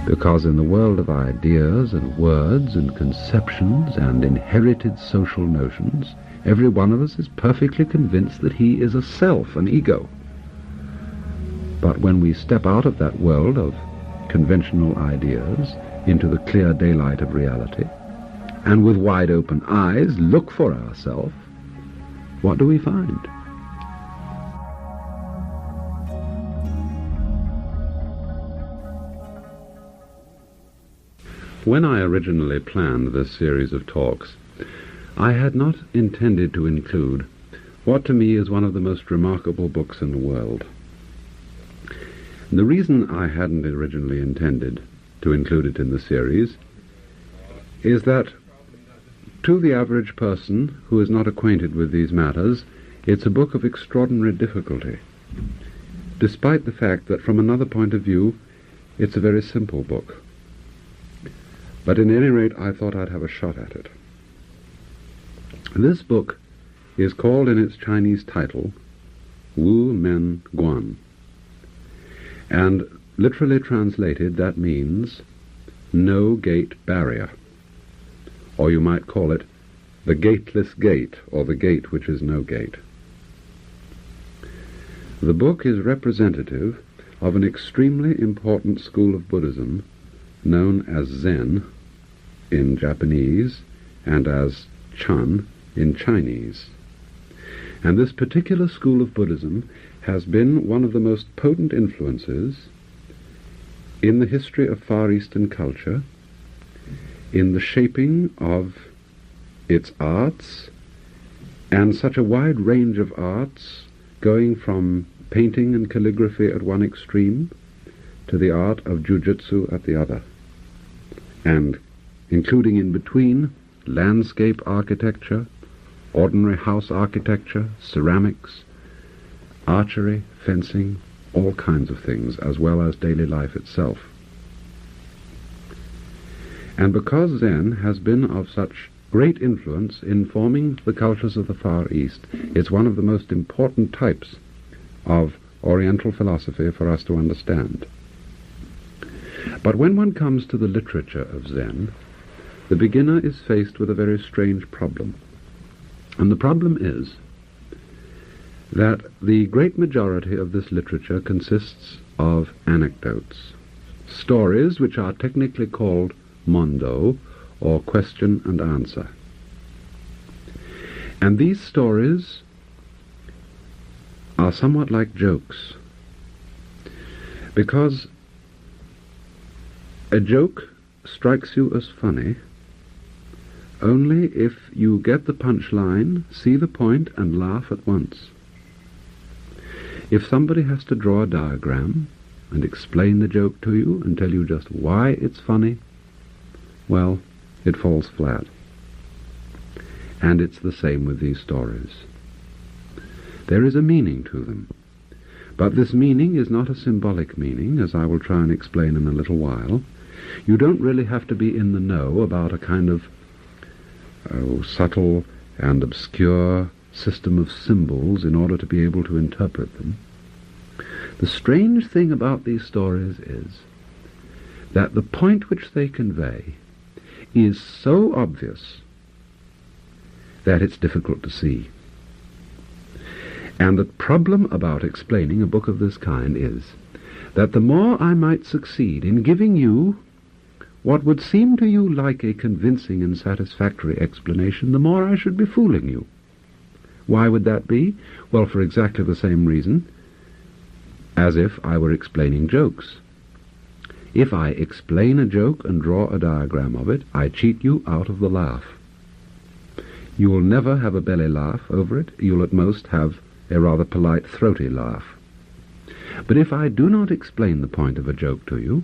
Because in the world of ideas and words and conceptions and inherited social notions, every one of us is perfectly convinced that he is a self, an ego. But when we step out of that world of conventional ideas into the clear daylight of reality, and with wide open eyes look for ourselves, what do we find? When I originally planned this series of talks, I had not intended to include what to me is one of the most remarkable books in the world. The reason I hadn't originally intended to include it in the series is that to the average person who is not acquainted with these matters, it's a book of extraordinary difficulty, despite the fact that from another point of view it's a very simple book. But at any rate, I thought I'd have a shot at it. This book is called in its Chinese title Men Guan, and literally translated that means no gate barrier, or you might call it the Gateless Gate, or the gate which is no gate. The book is representative of an extremely important school of Buddhism known as Zen in Japanese and as Chan in Chinese. And this particular school of Buddhism has been one of the most potent influences in the history of Far Eastern culture, in the shaping of its arts, and such a wide range of arts, going from painting and calligraphy at one extreme to the art of jujutsu at the other, and including in between landscape architecture, ordinary house architecture, ceramics, archery, fencing, all kinds of things, as well as daily life itself. And because Zen has been of such great influence in forming the cultures of the Far East, it's one of the most important types of Oriental philosophy for us to understand. But when one comes to the literature of Zen, the beginner is faced with a very strange problem. And the problem is that the great majority of this literature consists of anecdotes, stories which are technically called mondo, or question and answer. And these stories are somewhat like jokes, because a joke strikes you as funny only if you get the punchline, see the point, and laugh at once. If somebody has to draw a diagram and explain the joke to you and tell you just why it's funny, well, it falls flat. And it's the same with these stories. There is a meaning to them, but this meaning is not a symbolic meaning, as I will try and explain in a little while. You don't really have to be in the know about a kind of subtle and obscure system of symbols in order to be able to interpret them. The strange thing about these stories is that the point which they convey is so obvious that it's difficult to see. And the problem about explaining a book of this kind is that the more I might succeed in giving you what would seem to you like a convincing and satisfactory explanation, the more I should be fooling you. Why would that be? Well, for exactly the same reason as if I were explaining jokes. If I explain a joke and draw a diagram of it, I cheat you out of the laugh. You will never have a belly laugh over it. You'll at most have a rather polite, throaty laugh. But if I do not explain the point of a joke to you,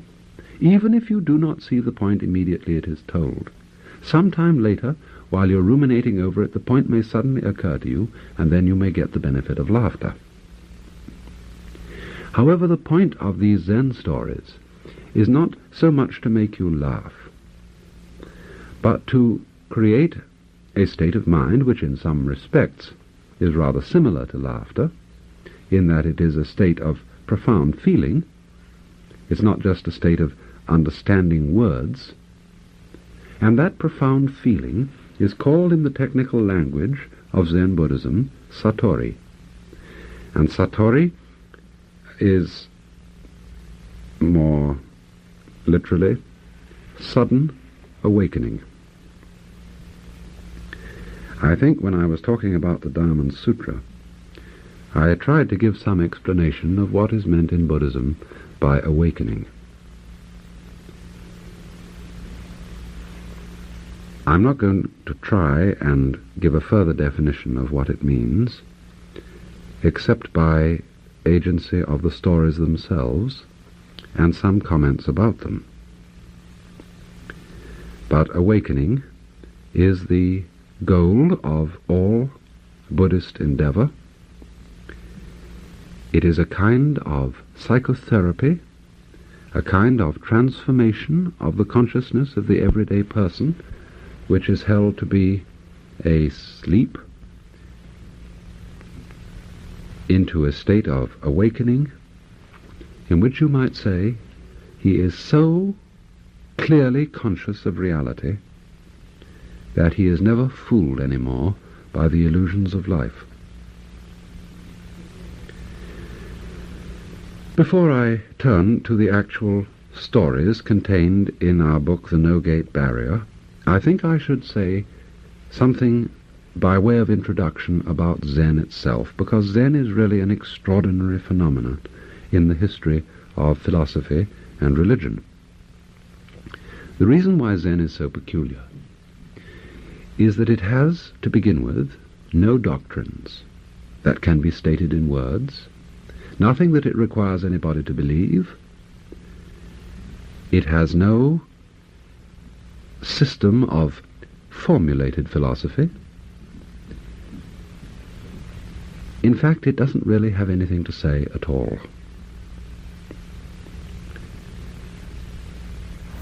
even if you do not see the point immediately it is told, sometime later, while you're ruminating over it, the point may suddenly occur to you, and then you may get the benefit of laughter. However, the point of these Zen stories is not so much to make you laugh, but to create a state of mind which in some respects is rather similar to laughter, in that it is a state of profound feeling. It's not just a state of understanding words, and that profound feeling is called in the technical language of Zen Buddhism satori. And satori is more literally sudden awakening. I think when I was talking about the Diamond Sutra, I tried to give some explanation of what is meant in Buddhism by awakening. I'm not going to try and give a further definition of what it means, except by agency of the stories themselves and some comments about them. But awakening is the goal of all Buddhist endeavor. It is a kind of psychotherapy, a kind of transformation of the consciousness of the everyday person, which is held to be a sleep, into a state of awakening, in which you might say he is so clearly conscious of reality that he is never fooled anymore by the illusions of life. Before I turn to the actual stories contained in our book, The No-Gate Barrier, I think I should say something by way of introduction about Zen itself, because Zen is really an extraordinary phenomenon in the history of philosophy and religion. The reason why Zen is so peculiar is that it has, to begin with, no doctrines that can be stated in words, nothing that it requires anybody to believe. It has no system of formulated philosophy. In fact, it doesn't really have anything to say at all.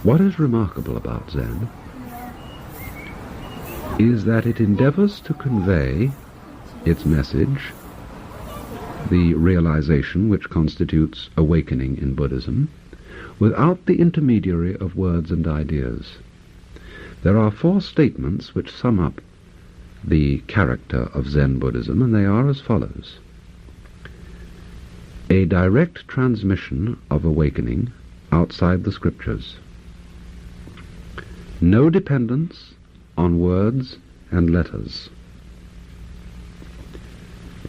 What is remarkable about Zen is that it endeavors to convey its message, the realization which constitutes awakening in Buddhism, without the intermediary of words and ideas. There are 4 statements which sum up the character of Zen Buddhism, and they are as follows. A direct transmission of awakening outside the scriptures. No dependence on words and letters.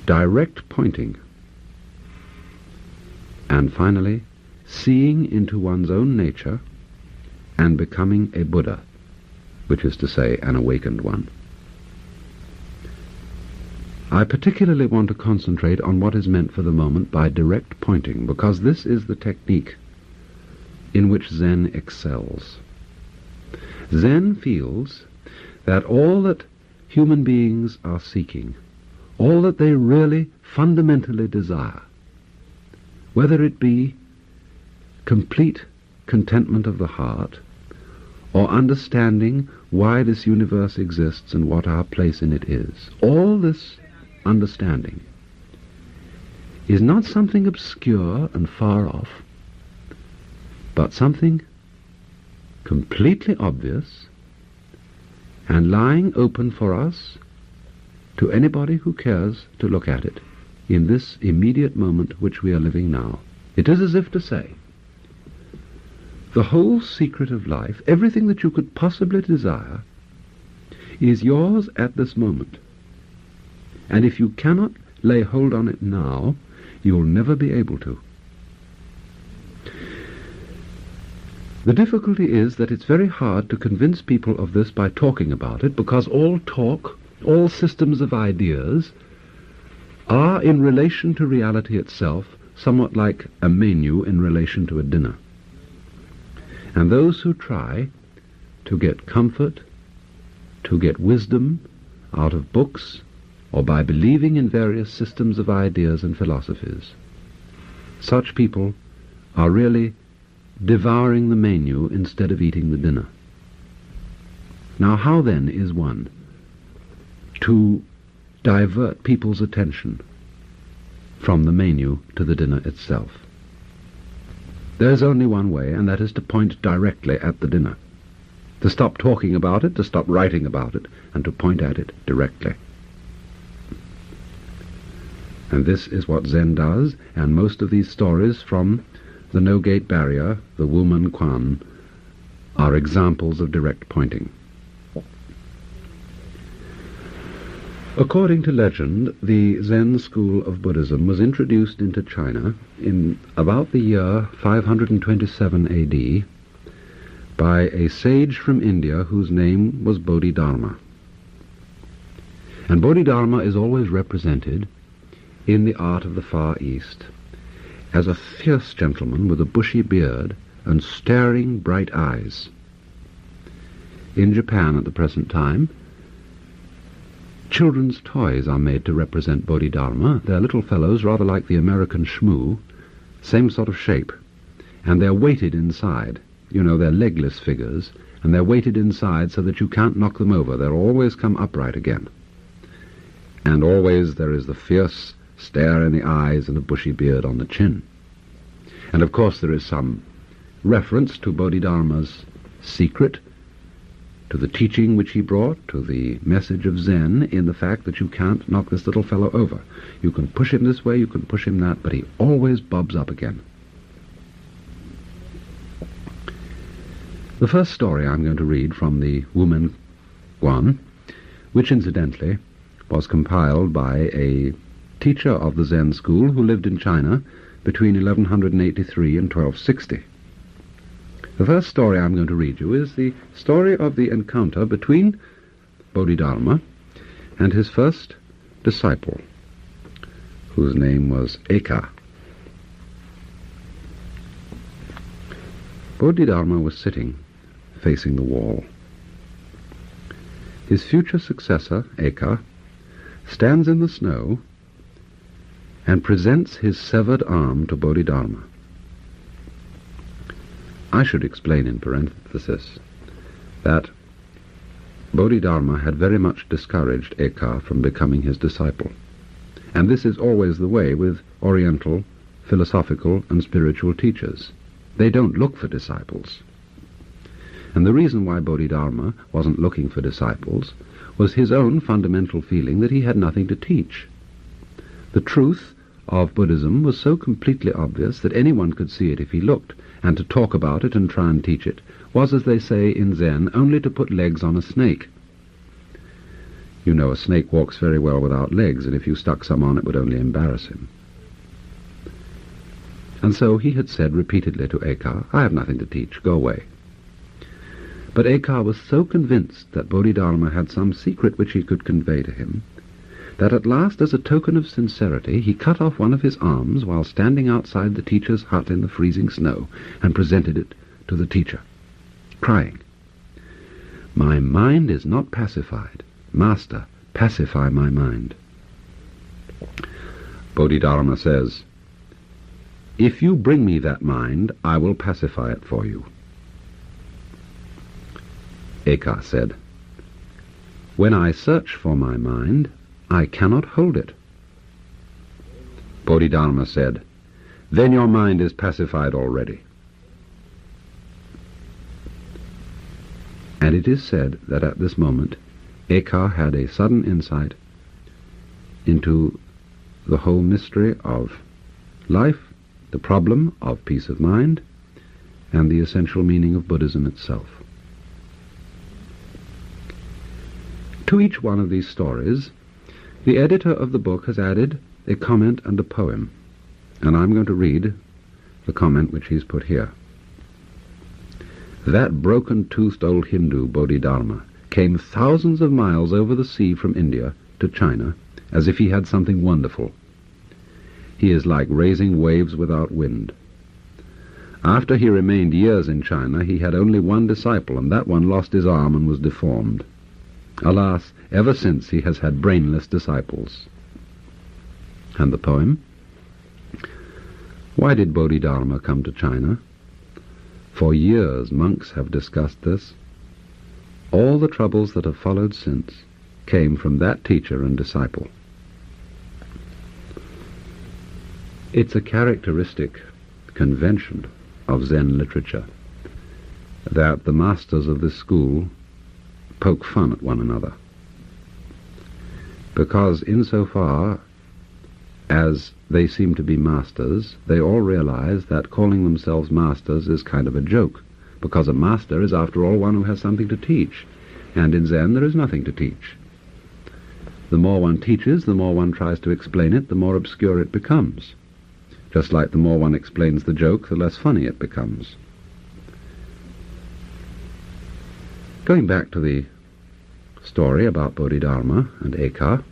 Direct pointing. And finally, seeing into one's own nature and becoming a Buddha, which is to say, an awakened one. I particularly want to concentrate on what is meant for the moment by direct pointing, because this is the technique in which Zen excels. Zen feels that all that human beings are seeking, all that they really fundamentally desire, whether it be complete contentment of the heart, or understanding why this universe exists and what our place in it is, all this understanding is not something obscure and far off, but something completely obvious and lying open for us, to anybody who cares to look at it, in this immediate moment which we are living now. It is as if to say, the whole secret of life, everything that you could possibly desire, is yours at this moment. And if you cannot lay hold on it now, you'll never be able to. The difficulty is that it's very hard to convince people of this by talking about it, because all talk, all systems of ideas, are in relation to reality itself somewhat like a menu in relation to a dinner. And those who try to get comfort, to get wisdom out of books, or by believing in various systems of ideas and philosophies, such people are really devouring the menu instead of eating the dinner. Now, how then is one to divert people's attention from the menu to the dinner itself? There's only one way, and that is to point directly at the dinner. To stop talking about it, to stop writing about it, and to point at it directly. And this is what Zen does, and most of these stories from the no-gate barrier, the Men Guan, are examples of direct pointing. According to legend, the Zen school of Buddhism was introduced into China in about the year 527 AD by a sage from India whose name was Bodhidharma. And Bodhidharma is always represented in the art of the Far East as a fierce gentleman with a bushy beard and staring bright eyes. In Japan at the present time, children's toys are made to represent Bodhidharma. They're little fellows rather like the American shmoo, same sort of shape, and they're weighted inside. You know, they're legless figures, and they're weighted inside so that you can't knock them over. They'll always come upright again. And always there is the fierce stare in the eyes and a bushy beard on the chin. And of course there is some reference to Bodhidharma's secret, to the teaching which he brought, to the message of Zen, in the fact that you can't knock this little fellow over. You can push him this way, you can push him that, but he always bobs up again. The first story I'm going to read from the Men Guan, which incidentally was compiled by a teacher of the Zen school who lived in China between 1183 and 1260. The first story I'm going to read you is the story of the encounter between Bodhidharma and his first disciple, whose name was Eka. Bodhidharma was sitting facing the wall. His future successor, Eka, stands in the snow and presents his severed arm to Bodhidharma. I should explain in parenthesis that Bodhidharma had very much discouraged Eka from becoming his disciple, and this is always the way with Oriental, philosophical and spiritual teachers. They don't look for disciples. And the reason why Bodhidharma wasn't looking for disciples was his own fundamental feeling that he had nothing to teach. The truth of Buddhism was so completely obvious that anyone could see it if he looked, and to talk about it and try and teach it was, as they say in Zen, only to put legs on a snake. You know, a snake walks very well without legs, and if you stuck some on it would only embarrass him. And so he had said repeatedly to Eka, "I have nothing to teach, go away." But Eka was so convinced that Bodhidharma had some secret which he could convey to him, that at last, as a token of sincerity, he cut off one of his arms while standing outside the teacher's hut in the freezing snow, and presented it to the teacher, crying, "My mind is not pacified. Master, pacify my mind." Bodhidharma says, "If you bring me that mind, I will pacify it for you." Eka said, "When I search for my mind, I cannot hold it." Bodhidharma said, "Then your mind is pacified already." And it is said that at this moment Eka had a sudden insight into the whole mystery of life, the problem of peace of mind, and the essential meaning of Buddhism itself. To each one of these stories, the editor of the book has added a comment and a poem, and I'm going to read the comment which he's put here. "That broken-toothed old Hindu, Bodhidharma, came thousands of miles over the sea from India to China as if he had something wonderful. He is like raising waves without wind. After he remained years in China, he had only one disciple, and that one lost his arm and was deformed. Alas, ever since he has had brainless disciples." And the poem? Why did Bodhidharma come to China? For years monks have discussed this. All the troubles that have followed since came from that teacher and disciple. It's a characteristic convention of Zen literature, that the masters of this school poke fun at one another. Because insofar as they seem to be masters, they all realize that calling themselves masters is kind of a joke, because a master is, after all, one who has something to teach, and in Zen there is nothing to teach. The more one teaches, the more one tries to explain it, the more obscure it becomes. Just like the more one explains the joke, the less funny it becomes. Going back to the story about Bodhidharma and Eka,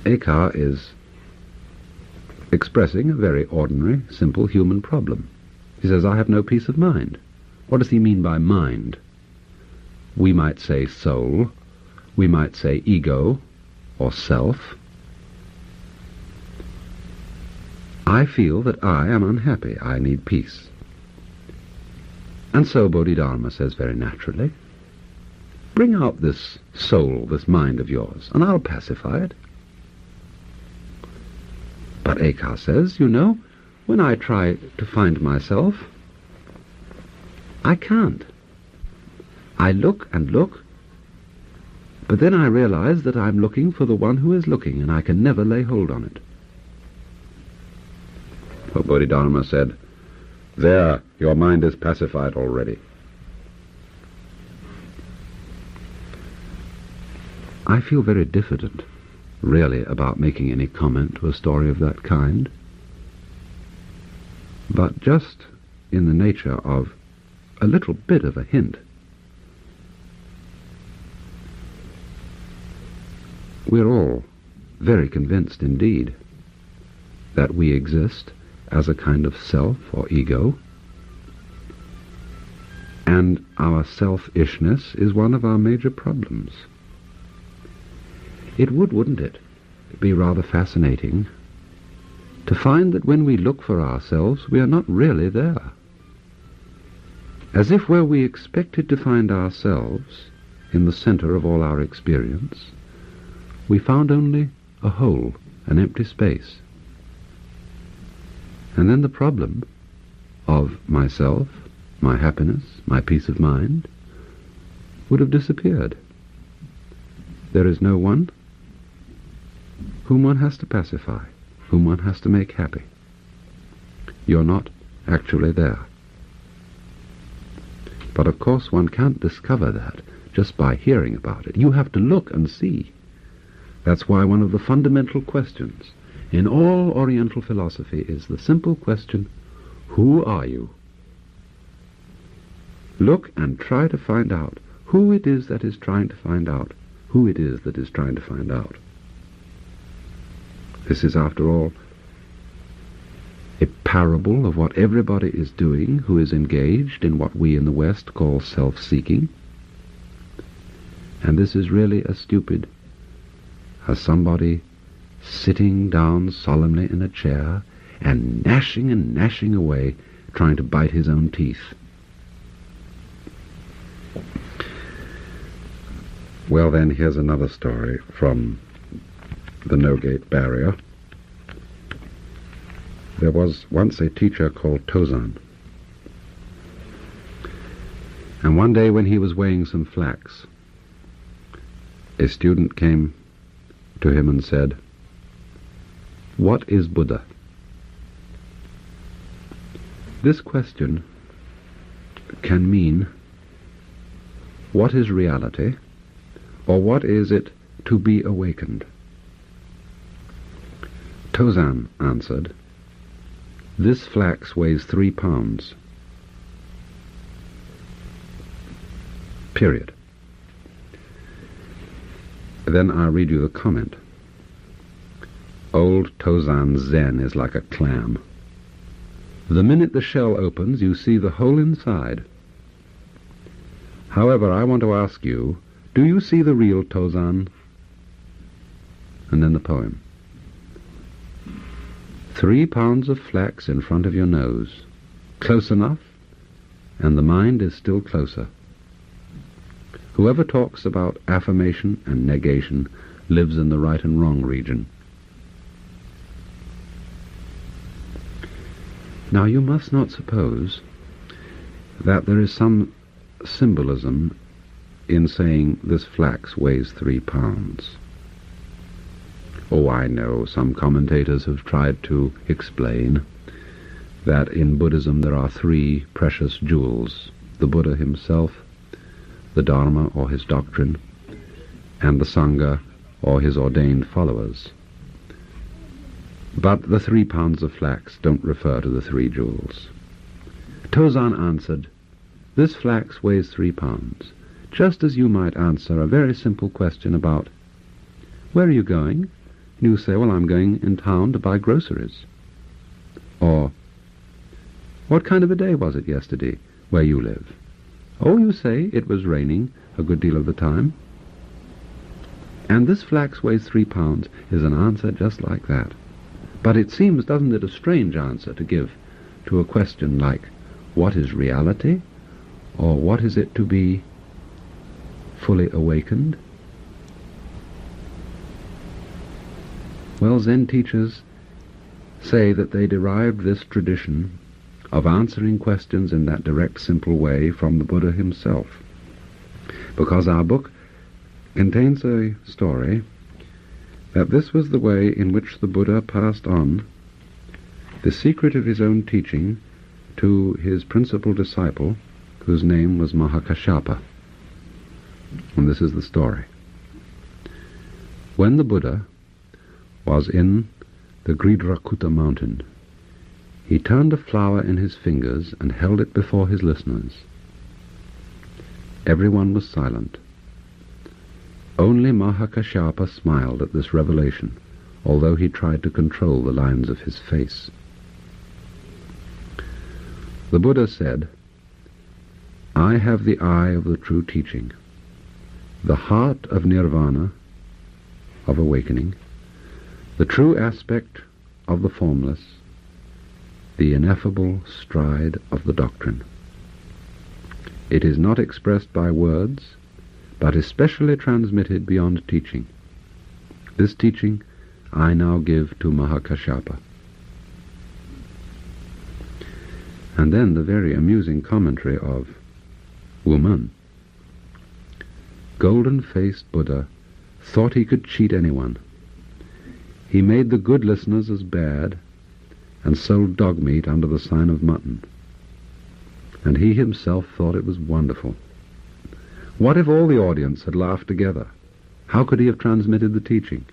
Eka is expressing a very ordinary, simple human problem. He says, I have no peace of mind. What does he mean by mind? We might say soul, we might say ego, or self. I feel that I am unhappy, I need peace. And so Bodhidharma says very naturally, bring out this soul, this mind of yours, and I'll pacify it. But Eka says, you know, when I try to find myself, I can't. I look and look, but then I realize that I'm looking for the one who is looking, and I can never lay hold on it. But Bodhidharma said, there, your mind is pacified already. I feel very diffident, really, about making any comment to a story of that kind, but just in the nature of a little bit of a hint. We're all very convinced indeed that we exist as a kind of self or ego, and our selfishness is one of our major problems. It would, wouldn't it, be rather fascinating to find that when we look for ourselves, we are not really there. As if where we expected to find ourselves, in the center of all our experience, we found only a hole, an empty space. And then the problem of myself, my happiness, my peace of mind, would have disappeared. There is no one whom one has to pacify, whom one has to make happy. You're not actually there. But of course one can't discover that just by hearing about it. You have to look and see. That's why one of the fundamental questions in all Oriental philosophy is the simple question, who are you? Look and try to find out who it is that is trying to find out who it is that is trying to find out. This is, after all, a parable of what everybody is doing who is engaged in what we in the West call self-seeking. And this is really as stupid as somebody sitting down solemnly in a chair and gnashing away, trying to bite his own teeth. Well then, here's another story from the No-Gate barrier. There was once a teacher called Tozan, and one day when he was weighing some flax, a student came to him and said, "What is Buddha?" This question can mean, what is reality, or what is it to be awakened? Tozan answered, "This flax weighs 3 pounds. Period." Then I'll read you the comment. Old Tozan's Zen is like a clam. The minute the shell opens, you see the whole inside. However, I want to ask you, do you see the real Tozan? And then the poem. 3 pounds of flax in front of your nose. Close enough, and the mind is still closer. Whoever talks about affirmation and negation lives in the right and wrong region. Now you must not suppose that there is some symbolism in saying this flax weighs 3 pounds. Oh, I know some commentators have tried to explain that in Buddhism there are 3 precious jewels: the Buddha himself, the Dharma or his doctrine, and the Sangha or his ordained followers. But the 3 pounds of flax don't refer to the 3 jewels. Tozan answered, "This flax weighs 3 pounds, just as you might answer a very simple question about, 'Where are you going?' You say, 'Well, I'm going in town to buy groceries.' Or, 'What kind of a day was it yesterday where you live?' Oh, you say, 'It was raining a good deal of the time.' And this flax weighs 3 pounds is an answer just like that. But it seems, doesn't it, a strange answer to give to a question like, what is reality? Or what is it to be fully awakened? Well, Zen teachers say that they derived this tradition of answering questions in that direct, simple way from the Buddha himself. Because our book contains a story that this was the way in which the Buddha passed on the secret of his own teaching to his principal disciple, whose name was Mahakashyapa. And this is the story. When the Buddha was in the Gridrakuta mountain, he turned a flower in his fingers and held it before his listeners. Everyone was silent. Only Mahakashyapa smiled at this revelation, although he tried to control the lines of his face. The Buddha said, "I have the eye of the true teaching, the heart of nirvana, of awakening, the true aspect of the formless, the ineffable stride of the doctrine. It is not expressed by words, but especially transmitted beyond teaching. This teaching I now give to Mahakashyapa." And then the very amusing commentary of Wuman. Golden-faced Buddha thought he could cheat anyone. He made the good listeners as bad and sold dog meat under the sign of mutton. And he himself thought it was wonderful. What if all the audience had laughed together? How could he have transmitted the teaching?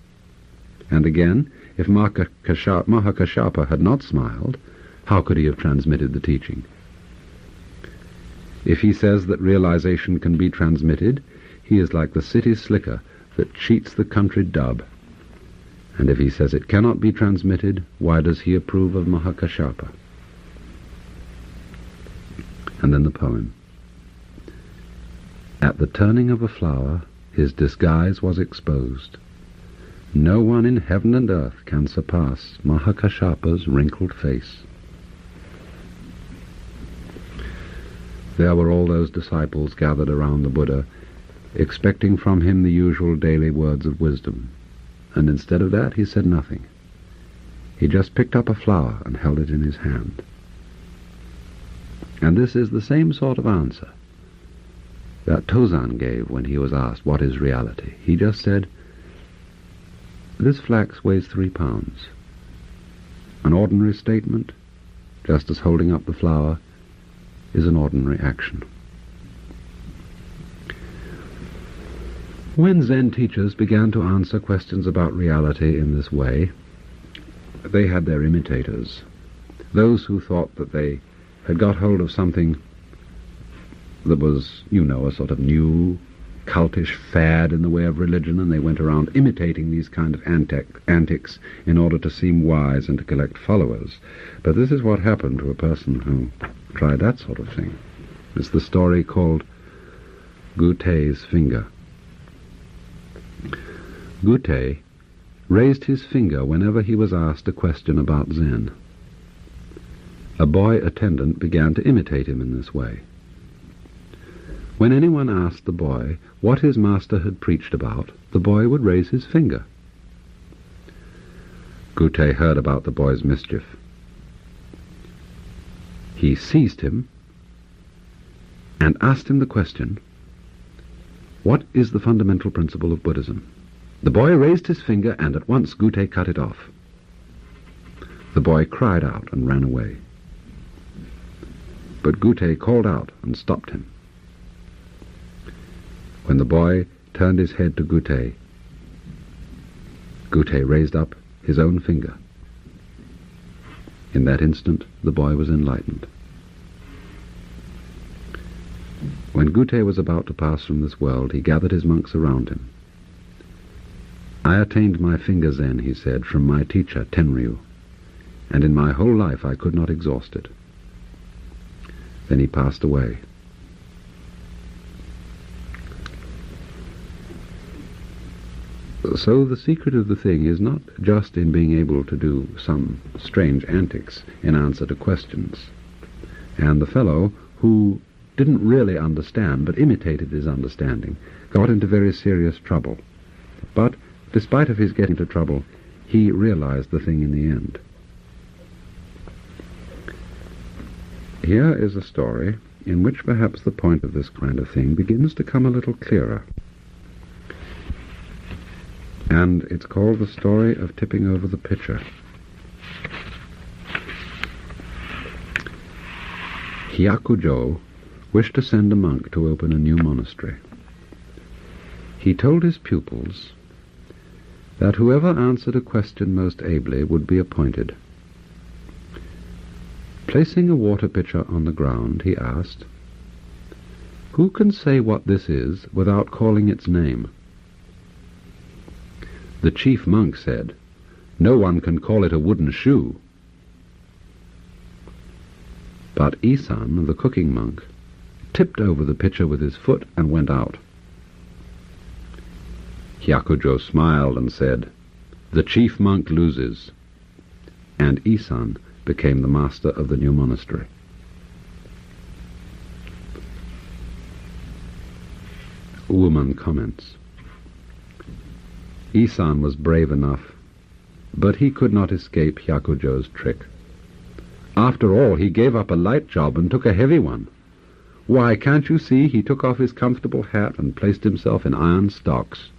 And again, if Mahakashyapa had not smiled, how could he have transmitted the teaching? If he says that realization can be transmitted, he is like the city slicker that cheats the country dub. And if he says it cannot be transmitted, why does he approve of Mahakashyapa? And then the poem. At the turning of a flower, his disguise was exposed. No one in heaven and earth can surpass Mahakashyapa's wrinkled face. There were all those disciples gathered around the Buddha, expecting from him the usual daily words of wisdom. And instead of that, he said nothing. He just picked up a flower and held it in his hand. And this is the same sort of answer that Tozan gave when he was asked, "What is reality?" He just said, "This flax weighs 3 pounds. An ordinary statement, just as holding up the flower, is an ordinary action." When Zen teachers began to answer questions about reality in this way, they had their imitators, those who thought that they had got hold of something that was, a sort of new, cultish fad in the way of religion, and they went around imitating these kind of antics in order to seem wise and to collect followers. But this is what happened to a person who tried that sort of thing. It's the story called Gutei's finger. Gutei raised his finger whenever he was asked a question about Zen. A boy attendant began to imitate him in this way. When anyone asked the boy what his master had preached about, the boy would raise his finger. Gutei heard about the boy's mischief. He seized him and asked him the question, "What is the fundamental principle of Buddhism?" The boy raised his finger, and at once Gutei cut it off. The boy cried out and ran away. But Gutei called out and stopped him. When the boy turned his head to Gutei, Gutei raised up his own finger. In that instant, the boy was enlightened. When Gutei was about to pass from this world, he gathered his monks around him. "I attained my finger Zen," he said, "from my teacher, Tenryu, and in my whole life I could not exhaust it." Then he passed away. So the secret of the thing is not just in being able to do some strange antics in answer to questions. And the fellow, who didn't really understand but imitated his understanding, got into very serious trouble. But despite of his getting into trouble, he realized the thing in the end. Here is a story in which perhaps the point of this kind of thing begins to come a little clearer. And it's called the story of tipping over the pitcher. Hyakujo wished to send a monk to open a new monastery. He told his pupils that whoever answered a question most ably would be appointed. Placing a water pitcher on the ground, he asked, "Who can say what this is without calling its name?" The chief monk said, "No one can call it a wooden shoe." But Isan, the cooking monk, tipped over the pitcher with his foot and went out. Hyakujo smiled and said, "The chief monk loses," and Isan became the master of the new monastery. Woman comments, Isan was brave enough, but he could not escape Hyakujo's trick. After all, he gave up a light job and took a heavy one. Why, can't you see he took off his comfortable hat and placed himself in iron stocks?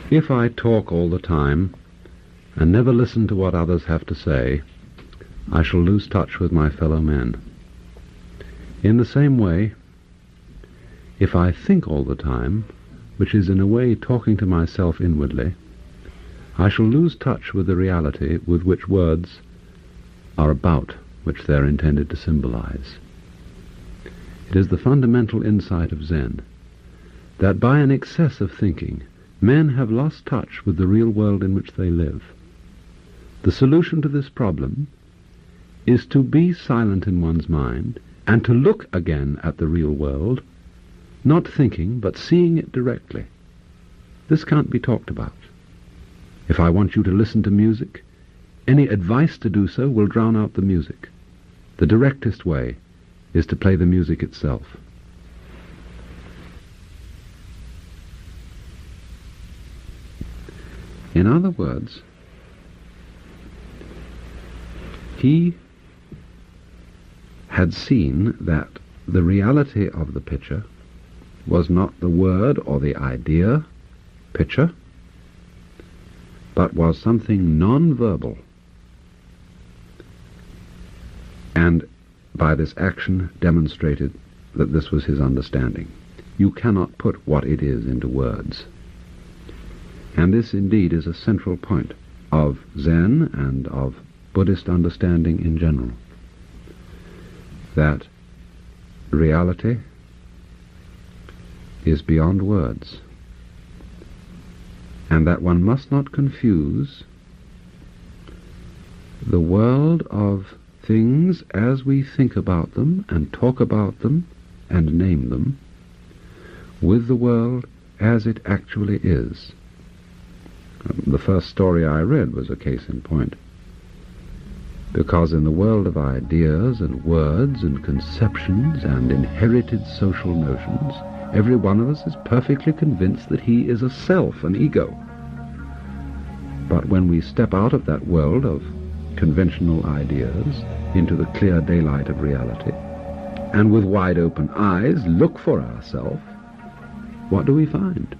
If I talk all the time and never listen to what others have to say, I shall lose touch with my fellow men. In the same way, if I think all the time, which is in a way talking to myself inwardly, I shall lose touch with the reality with which words are about, which they're intended to symbolize. It is the fundamental insight of Zen that by an excess of thinking, men have lost touch with the real world in which they live. The solution to this problem is to be silent in one's mind and to look again at the real world, not thinking, but seeing it directly. This can't be talked about. If I want you to listen to music, any advice to do so will drown out the music. The directest way is to play the music itself. In other words, he had seen that the reality of the picture was not the word or the idea, picture, but was something non-verbal. And by this action demonstrated that this was his understanding. You cannot put what it is into words. And this indeed is a central point of Zen and of Buddhist understanding in general, that reality is beyond words, and that one must not confuse the world of things as we think about them and talk about them and name them with the world as it actually is. The first story I read was a case in point, because in the world of ideas and words and conceptions and inherited social notions, every one of us is perfectly convinced that he is a self, an ego. But when we step out of that world of conventional ideas into the clear daylight of reality, and with wide open eyes look for ourselves, what do we find?